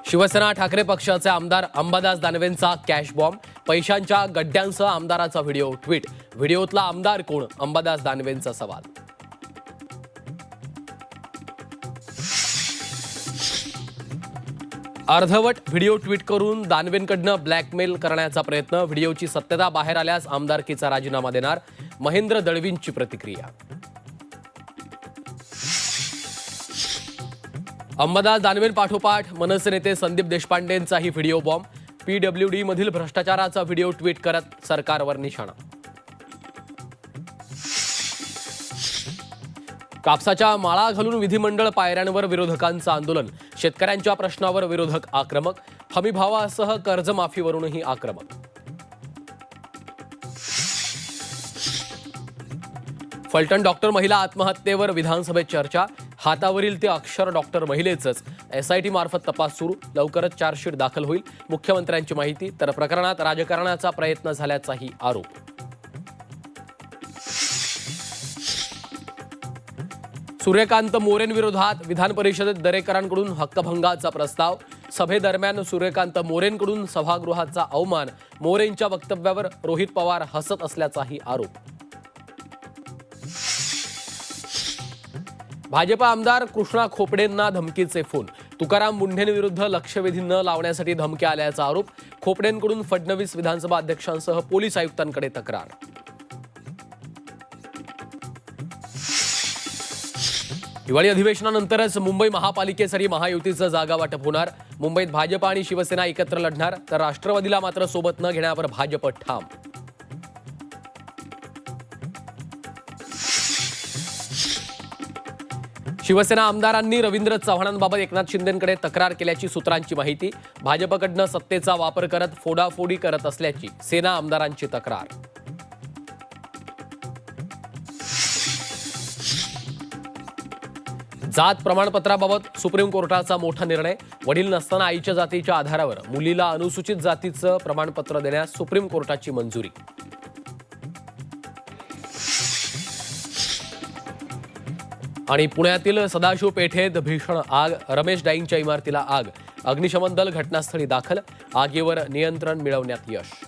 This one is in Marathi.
शिवसेना ठाकरे पक्षाचे आमदार अंबादास दानवेंचा कॅश बॉम्ब, पैशांच्या गड्ड्यांसह आमदाराचा व्हिडिओ ट्विट. व्हिडिओतला आमदार कोण? अंबादास दानवेंचा सवाल. अर्धवट व्हिडिओ ट्विट करून दानवेंकडनं ब्लॅकमेल करण्याचा प्रयत्न. व्हिडिओची सत्यता बाहेर आल्यास आमदारकीचा राजीनामा देणार. महेंद्र दळवींची प्रतिक्रिया. अंबादास दानवेंपाठोपाठ मनसे नेते संदीप देशपांडेंचाही व्हिडिओ बॉम्ब. PWD मधील भ्रष्टाचाराचा व्हिडिओ ट्विट करत सरकारवर निशाणा. कापसाच्या माळा घालून विधिमंडळ पायऱ्यांवर विरोधकांचं आंदोलन. शेतकऱ्यांच्या प्रश्नावर विरोधक आक्रमक. हमीभावासह कर्जमाफीवरूनही आक्रमक. फलटण डॉक्टर महिला आत्महत्येवर विधानसभेत चर्चा. हातावरील ते अक्षर डॉक्टर महिलेचंच. SIT मार्फत तपास सुरू. लवकरच चार्जशीट दाखल होईल. मुख्यमंत्र्यांची माहिती. तर प्रकरणात राजकारणाचा प्रयत्न झाल्याचाही आरोप. सूर्यकांत मोरेंविरोधात विधान परिषदेत दरेकरांकडून हक्कभंगाचा प्रस्ताव. सभेदरम्यान सूर्यकांत मोरेंकडून सभागृहाचा अवमान. मोरेंच्या वक्तव्यावर रोहित पवार हसत असल्याचाही आरोप. भाजप आमदार कृष्णा खोपडेंना धमकीचे फोन. तुकाराम मुंढेंविरुद्ध लक्षवेधी न लावण्यासाठी धमक्या आल्याचा आरोप. खोपडेंकडून फडणवीस विधानसभा अध्यक्षांसह पोलीस आयुक्तांकडे तक्रार. दिवाळी अधिवेशनानंतरच मुंबई महापालिकेसाठी महायुतीचं जागा वाटप होणार. मुंबईत भाजप आणि शिवसेना एकत्र लढणार. तर राष्ट्रवादीला मात्र सोबत न घेण्यावर भाजप ठाम. शिवसेना आमदारांनी रवींद्र चव्हाणांबाबत एकनाथ शिंदेंकडे तक्रार केल्याची सूत्रांची माहिती. भाजपकडनं सत्तेचा वापर करत फोडाफोडी करत असल्याची सेना आमदारांची तक्रार. जात प्रमाणपत्राबाबत सुप्रीम कोर्टाचा मोठा निर्णय. वडील नसताना आईच्या जातीच्या आधारावर मुलीला अनुसूचित जातीचं प्रमाणपत्र देण्यास सुप्रीम कोर्टाची मंजुरी. आणि पुण्यातील सदाशिव पेठेत भीषण आग. रमेश डाईंगच्या इमारतीला आग. अग्निशमन दल घटनास्थळी दाखल. आगीवर नियंत्रण मिळवण्यात यश.